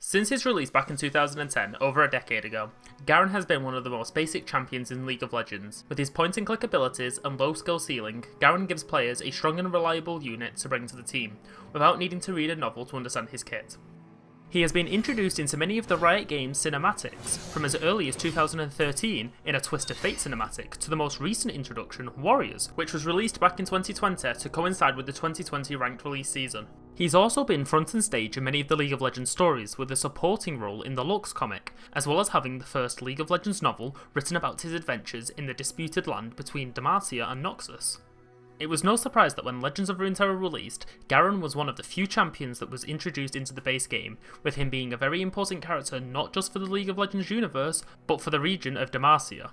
Since his release back in 2010, over a decade ago, Garen has been one of the most basic champions in League of Legends. With his point and click abilities and low skill ceiling, Garen gives players a strong and reliable unit to bring to the team, without needing to read a novel to understand his kit. He has been introduced into many of the Riot Games cinematics, from as early as 2013 in a Twist of Fate cinematic to the most recent introduction, Warriors, which was released back in 2020 to coincide with the 2020 ranked release season. He's also been front and stage in many of the League of Legends stories with a supporting role in the Lux comic, as well as having the first League of Legends novel written about his adventures in the disputed land between Demacia and Noxus. It was no surprise that when Legends of Runeterra released, Garen was one of the few champions that was introduced into the base game, with him being a very important character not just for the League of Legends universe, but for the region of Demacia.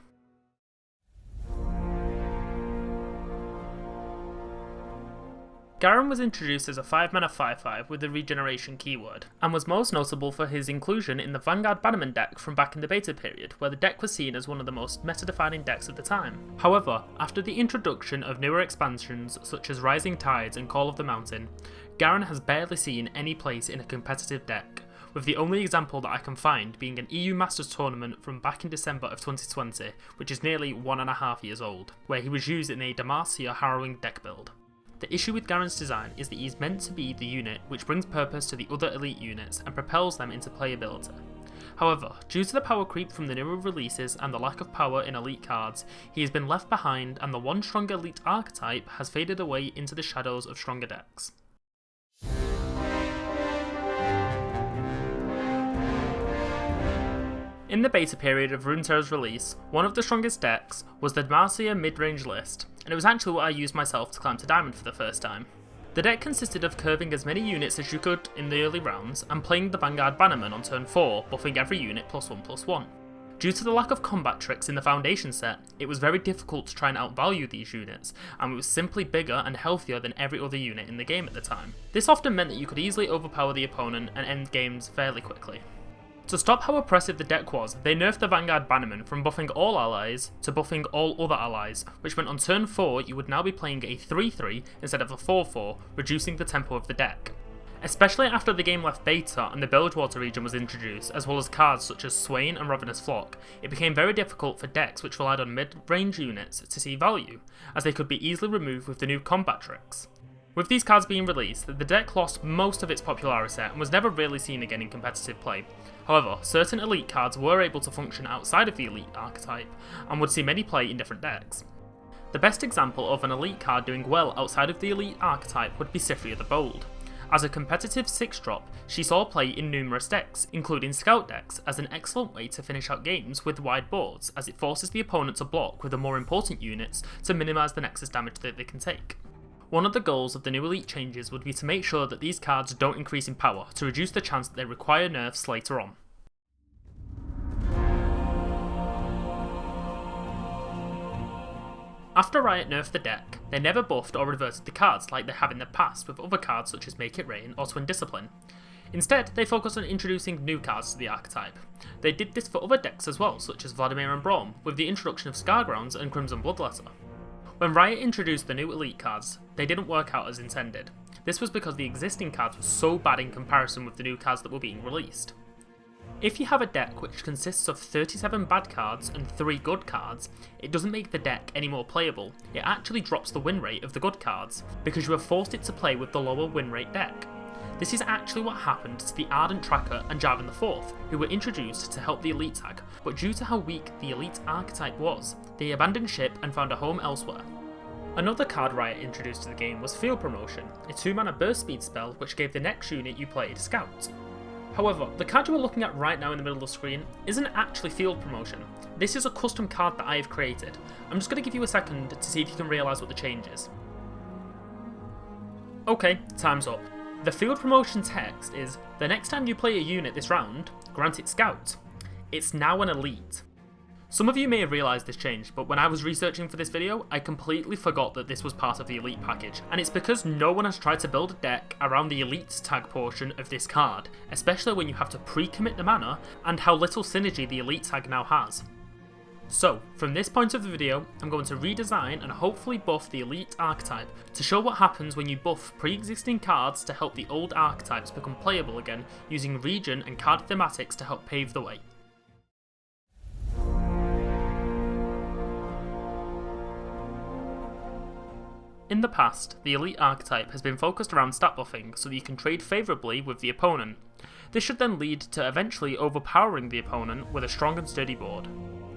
Garen was introduced as a 5-mana 5/5 with the regeneration keyword, and was most notable for his inclusion in the Vanguard Bannerman deck from back in the beta period, where the deck was seen as one of the most meta-defining decks at the time. However, after the introduction of newer expansions such as Rising Tides and Call of the Mountain, Garen has barely seen any place in a competitive deck, with the only example that I can find being an EU Masters tournament from back in December of 2020, which is nearly 1.5 years old, where he was used in a Demacia harrowing deck build. The issue with Garen's design is that he's meant to be the unit which brings purpose to the other elite units and propels them into playability. However, due to the power creep from the newer releases and the lack of power in elite cards, he has been left behind and the one strong elite archetype has faded away into the shadows of stronger decks. In the beta period of Runeterra's release, one of the strongest decks was the Demacia mid-range list, and it was actually what I used myself to climb to Diamond for the first time. The deck consisted of curving as many units as you could in the early rounds and playing the Vanguard Bannerman on turn 4, buffing every unit +1/+1. Due to the lack of combat tricks in the foundation set, it was very difficult to try and outvalue these units, and it was simply bigger and healthier than every other unit in the game at the time. This often meant that you could easily overpower the opponent and end games fairly quickly. To stop how oppressive the deck was, they nerfed the Vanguard Bannerman from buffing all allies to buffing all other allies, which meant on turn 4 you would now be playing a 3/3 instead of a 4/4, reducing the tempo of the deck. Especially after the game left beta and the Bilgewater region was introduced, as well as cards such as Swain and Ravenous Flock, it became very difficult for decks which relied on mid-range units to see value, as they could be easily removed with the new combat tricks. With these cards being released, the deck lost most of its popularity and was never really seen again in competitive play. However, certain elite cards were able to function outside of the elite archetype, and would see many play in different decks. The best example of an elite card doing well outside of the elite archetype would be Cyphria the Bold. As a competitive 6-drop, she saw play in numerous decks, including scout decks, as an excellent way to finish out games with wide boards, as it forces the opponent to block with the more important units to minimise the nexus damage that they can take. One of the goals of the new elite changes would be to make sure that these cards don't increase in power, to reduce the chance that they require nerfs later on. After Riot nerfed the deck, they never buffed or reverted the cards like they have in the past with other cards such as Make It Rain or Twin Discipline. Instead, they focused on introducing new cards to the archetype. They did this for other decks as well, such as Vladimir and Braum, with the introduction of Scargrounds and Crimson Bloodletter. When Riot introduced the new elite cards, they didn't work out as intended. This was because the existing cards were so bad in comparison with the new cards that were being released. If you have a deck which consists of 37 bad cards and 3 good cards, it doesn't make the deck any more playable, it actually drops the win rate of the good cards, because you have forced it to play with the lower win rate deck. This is actually what happened to the Ardent Tracker and Jarvan IV, who were introduced to help the elite tag, but due to how weak the elite archetype was, they abandoned ship and found a home elsewhere. Another card Riot introduced to the game was Field Promotion, a 2-mana burst speed spell which gave the next unit you played Scout. However, the card you are looking at right now in the middle of the screen isn't actually Field Promotion. This is a custom card that I have created. I'm just going to give you a second to see if you can realise what the change is. Okay, time's up. The Field Promotion text is, the next time you play a unit this round, grant it Scout. It's now an elite. Some of you may have realised this change, but when I was researching for this video, I completely forgot that this was part of the elite package, and it's because no one has tried to build a deck around the elite tag portion of this card, especially when you have to pre-commit the mana and how little synergy the elite tag now has. So, from this point of the video, I'm going to redesign and hopefully buff the Elite Archetype to show what happens when you buff pre-existing cards to help the old archetypes become playable again, using region and card thematics to help pave the way. In the past, the Elite Archetype has been focused around stat buffing so that you can trade favourably with the opponent. This should then lead to eventually overpowering the opponent with a strong and sturdy board.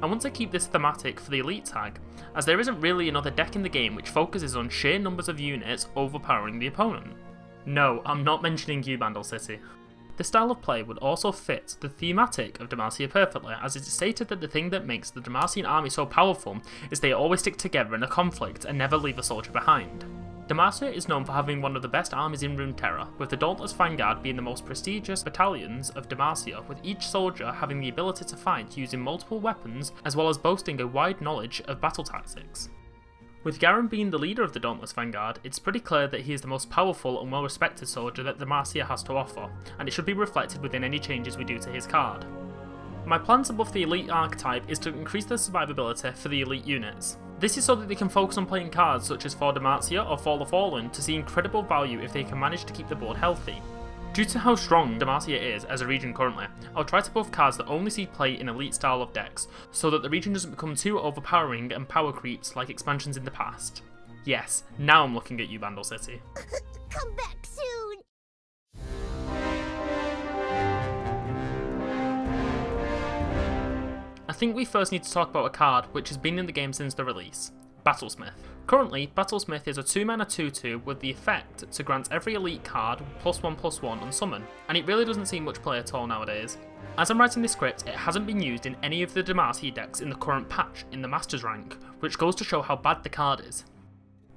I want to keep this thematic for the Elite tag, as there isn't really another deck in the game which focuses on sheer numbers of units overpowering the opponent. No, I'm not mentioning you, Bandle City. The style of play would also fit the thematic of Demacia perfectly, as it is stated that the thing that makes the Demacian army so powerful is they always stick together in a conflict and never leave a soldier behind. Demacia is known for having one of the best armies in Runeterra, with the Dauntless Vanguard being the most prestigious battalions of Demacia, with each soldier having the ability to fight using multiple weapons, as well as boasting a wide knowledge of battle tactics. With Garen being the leader of the Dauntless Vanguard, it's pretty clear that he is the most powerful and well-respected soldier that Demacia has to offer, and it should be reflected within any changes we do to his card. My plan to buff the Elite Archetype is to increase the survivability for the Elite units. This is so that they can focus on playing cards such as For Demacia or For the Fallen to see incredible value if they can manage to keep the board healthy. Due to how strong Demacia is as a region currently, I'll try to buff cards that only see play in Elite style of decks, so that the region doesn't become too overpowering and power creeps like expansions in the past. Yes, now I'm looking at you, Bandle City. Come back soon! I think we first need to talk about a card which has been in the game since the release, Battlesmith. Currently, Battlesmith is a 2-mana 2/2 with the effect to grant every elite card +1/+1 on summon, and it really doesn't see much play at all nowadays. As I'm writing this script, it hasn't been used in any of the Demacia decks in the current patch in the Masters rank, which goes to show how bad the card is.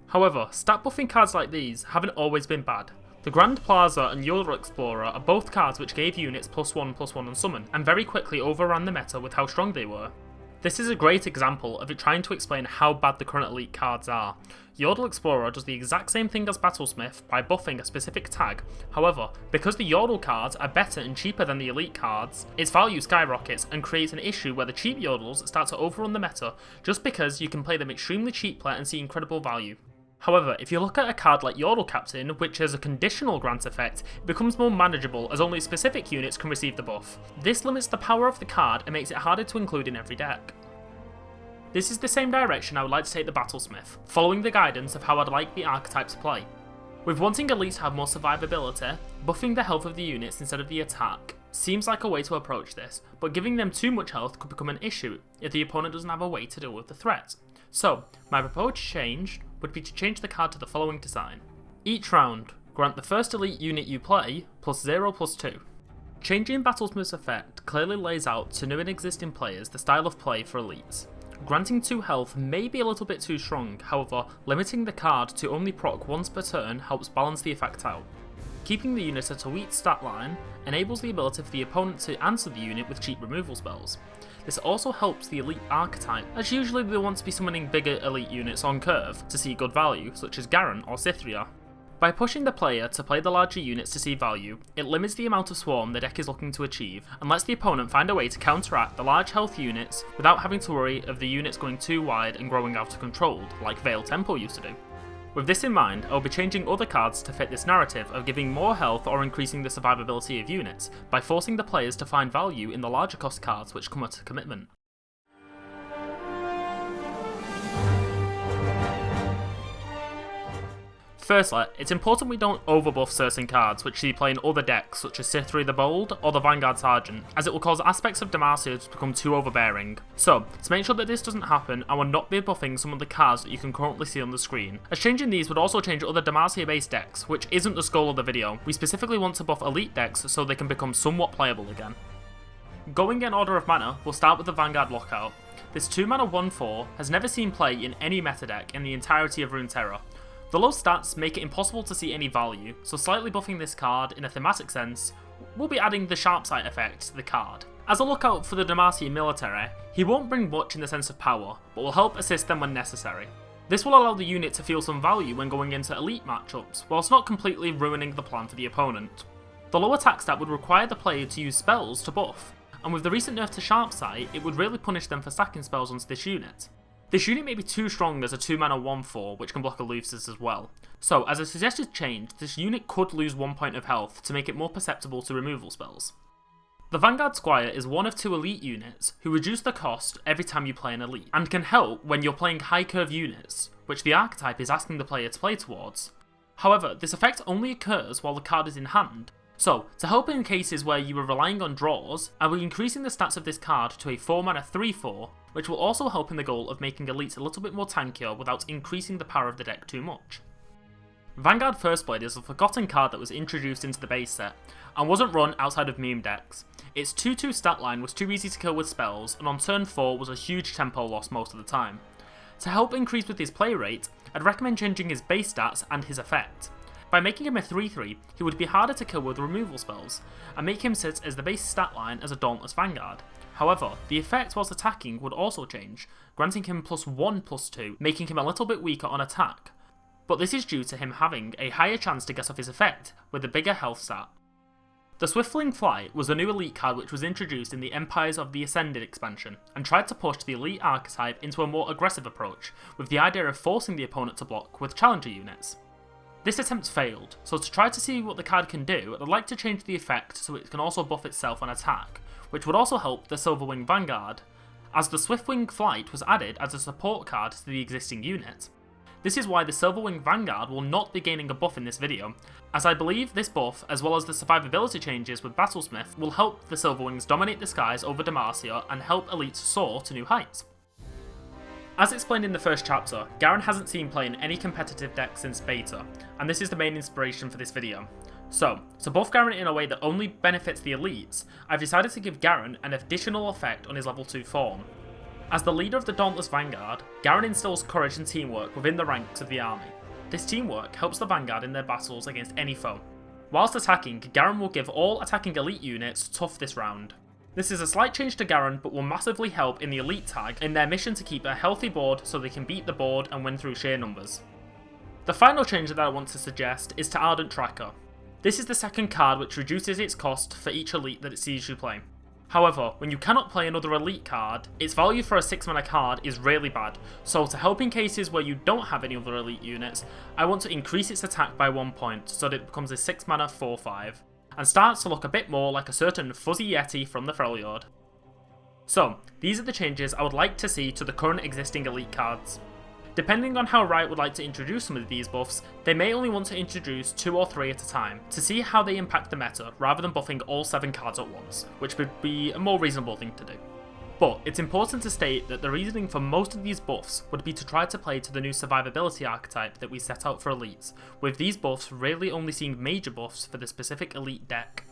However, stat buffing cards like these haven't always been bad. The Grand Plaza and Yodel Explorer are both cards which gave units +1/+1 on summon, and very quickly overran the meta with how strong they were. This is a great example of it trying to explain how bad the current elite cards are. Yodel Explorer does the exact same thing as Battlesmith by buffing a specific tag. However, because the Yodel cards are better and cheaper than the elite cards, its value skyrockets and creates an issue where the cheap Yodels start to overrun the meta just because you can play them extremely cheaply and see incredible value. However, if you look at a card like Yodel Captain, which has a conditional grant effect, it becomes more manageable as only specific units can receive the buff. This limits the power of the card and makes it harder to include in every deck. This is the same direction I would like to take the Battlesmith, following the guidance of how I'd like the archetype to play. With wanting elites to have more survivability, buffing the health of the units instead of the attack seems like a way to approach this, but giving them too much health could become an issue if the opponent doesn't have a way to deal with the threat. So, my proposed change would be to change the card to the following design. Each round, grant the first elite unit you play +0/+2. Changing Battlesmith's effect clearly lays out to new and existing players the style of play for elites. Granting 2 health may be a little bit too strong, however, limiting the card to only proc once per turn helps balance the effect out. Keeping the unit at a weak stat line enables the ability for the opponent to answer the unit with cheap removal spells. This also helps the elite archetype, as usually they want to be summoning bigger elite units on curve to see good value, such as Garen or Cytherea. By pushing the player to play the larger units to see value, it limits the amount of swarm the deck is looking to achieve, and lets the opponent find a way to counteract the large health units without having to worry of the units going too wide and growing out of control, like Veil Temple used to do. With this in mind, I'll be changing other cards to fit this narrative of giving more health or increasing the survivability of units, by forcing the players to find value in the larger cost cards which come at a commitment. Firstly, it's important we don't overbuff certain cards which see play in other decks such as Cytherea the Bold or the Vanguard Sergeant, as it will cause aspects of Demacia to become too overbearing. So, to make sure that this doesn't happen, I will not be buffing some of the cards that you can currently see on the screen, as changing these would also change other Demacia based decks, which isn't the goal of the video. We specifically want to buff elite decks so they can become somewhat playable again. Going in order of mana, we'll start with the Vanguard Lockout. This 2-mana 1/4 has never seen play in any meta deck in the entirety of Runeterra. The low stats make it impossible to see any value, so slightly buffing this card in a thematic sense will be adding the sharp sight effect to the card. As a lookout for the Demacia military, he won't bring much in the sense of power, but will help assist them when necessary. This will allow the unit to feel some value when going into elite matchups, whilst not completely ruining the plan for the opponent. The low attack stat would require the player to use spells to buff, and with the recent nerf to Sharp Sight, it would really punish them for stacking spells onto this unit. This unit may be too strong as a 2-mana 1/4, which can block elusives as well. So, as a suggested change, this unit could lose 1 point of health to make it more perceptible to removal spells. The Vanguard Squire is one of 2 elite units who reduce the cost every time you play an elite, and can help when you're playing high curve units, which the Archetype is asking the player to play towards. However, this effect only occurs while the card is in hand, so to help in cases where you are relying on draws, I will be increasing the stats of this card to a 4-mana 3/4, which will also help in the goal of making elites a little bit more tankier without increasing the power of the deck too much. Vanguard First Blade is a forgotten card that was introduced into the base set, and wasn't run outside of meme decks. Its 2/2 stat line was too easy to kill with spells, and on turn 4 was a huge tempo loss most of the time. To help increase with his play rate, I'd recommend changing his base stats and his effect. By making him a 3/3, he would be harder to kill with removal spells, and make him sit as the base stat line as a Dauntless Vanguard. However, the effect whilst attacking would also change, granting him +1/+2, making him a little bit weaker on attack. But this is due to him having a higher chance to get off his effect, with a bigger health stat. The Swiftling Flight was a new elite card which was introduced in the Empires of the Ascended expansion, and tried to push the elite archetype into a more aggressive approach, with the idea of forcing the opponent to block with challenger units. This attempt failed, so to try to see what the card can do, I'd like to change the effect so it can also buff itself on attack, which would also help the Silverwing Vanguard, as the Swiftwing Flight was added as a support card to the existing unit. This is why the Silverwing Vanguard will not be gaining a buff in this video, as I believe this buff, as well as the survivability changes with Battlesmith, will help the Silverwings dominate the skies over Demacia and help elites soar to new heights. As explained in the first chapter, Garen hasn't seen play in any competitive deck since beta, and this is the main inspiration for this video. So, to buff Garen in a way that only benefits the elites, I've decided to give Garen an additional effect on his level 2 form. As the leader of the Dauntless Vanguard, Garen instills courage and teamwork within the ranks of the army. This teamwork helps the Vanguard in their battles against any foe. Whilst attacking, Garen will give all attacking elite units tough this round. This is a slight change to Garen, but will massively help in the elite tag in their mission to keep a healthy board so they can beat the board and win through sheer numbers. The final change that I want to suggest is to Ardent Tracker. This is the second card which reduces its cost for each elite that it sees you play. However, when you cannot play another elite card, its value for a 6-mana card is really bad, so to help in cases where you don't have any other elite units, I want to increase its attack by 1 point so that it becomes a 6-mana 4/5, and starts to look a bit more like a certain Fuzzy Yeti from the Freljord. So, these are the changes I would like to see to the current existing elite cards. Depending on how Riot would like to introduce some of these buffs, they may only want to introduce 2 or 3 at a time, to see how they impact the meta rather than buffing all 7 cards at once, which would be a more reasonable thing to do. But it's important to state that the reasoning for most of these buffs would be to try to play to the new survivability archetype that we set out for elites, with these buffs really only seeing major buffs for the specific elite deck.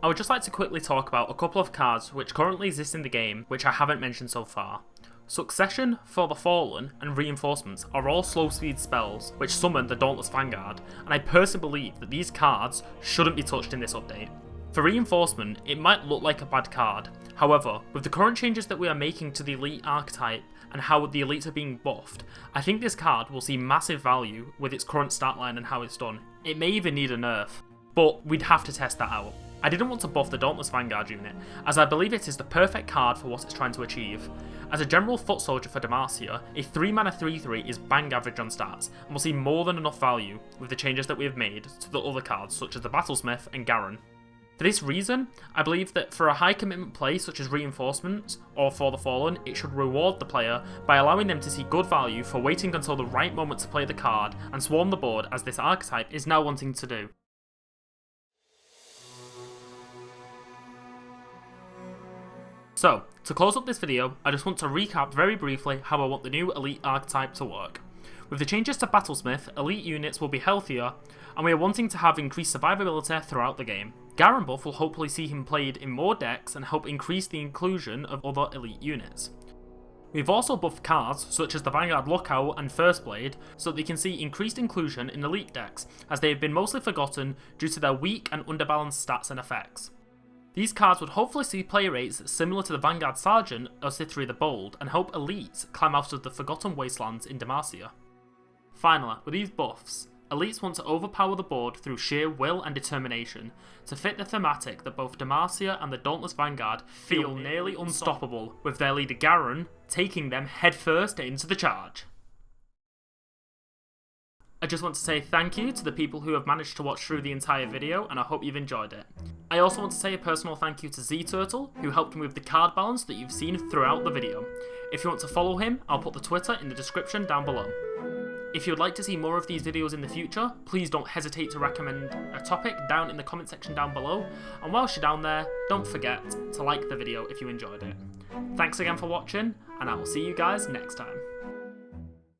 I would just like to quickly talk about a couple of cards which currently exist in the game which I haven't mentioned so far. Succession, For the Fallen, and Reinforcements are all slow speed spells which summon the Dauntless Vanguard, and I personally believe that these cards shouldn't be touched in this update. For Reinforcement, it might look like a bad card, however, with the current changes that we are making to the elite archetype and how the elites are being buffed, I think this card will see massive value with its current stat line and how it's done. It may even need a nerf, but we'd have to test that out. I didn't want to buff the Dauntless Vanguard unit, as I believe it is the perfect card for what it's trying to achieve. As a general foot soldier for Demacia, a 3-mana 3/3 is bang average on stats, and will see more than enough value with the changes that we have made to the other cards such as the Battlesmith and Garen. For this reason, I believe that for a high commitment play such as Reinforcements or For the Fallen, it should reward the player by allowing them to see good value for waiting until the right moment to play the card and swarm the board as this archetype is now wanting to do. So, to close up this video, I just want to recap very briefly how I want the new elite archetype to work. With the changes to Battlesmith, elite units will be healthier, and we are wanting to have increased survivability throughout the game. Garen buff will hopefully see him played in more decks and help increase the inclusion of other elite units. We've also buffed cards such as the Vanguard Lookout and First Blade so that they can see increased inclusion in elite decks, as they have been mostly forgotten due to their weak and underbalanced stats and effects. These cards would hopefully see play rates similar to the Vanguard Sergeant or Cithri the Bold and help elites climb out of the forgotten wastelands in Demacia. Finally, with these buffs, Elites want to overpower the board through sheer will and determination, to fit the thematic that both Demacia and the Dauntless Vanguard feel nearly unstoppable, with their leader Garen taking them headfirst into the charge. I just want to say thank you to the people who have managed to watch through the entire video, and I hope you've enjoyed it. I also want to say a personal thank you to Z-Turtle, who helped me with the card balance that you've seen throughout the video. If you want to follow him, I'll put the Twitter in the description down below. If you would like to see more of these videos in the future, please don't hesitate to recommend a topic down in the comment section down below, and whilst you're down there, don't forget to like the video if you enjoyed it. Thanks again for watching, and I will see you guys next time.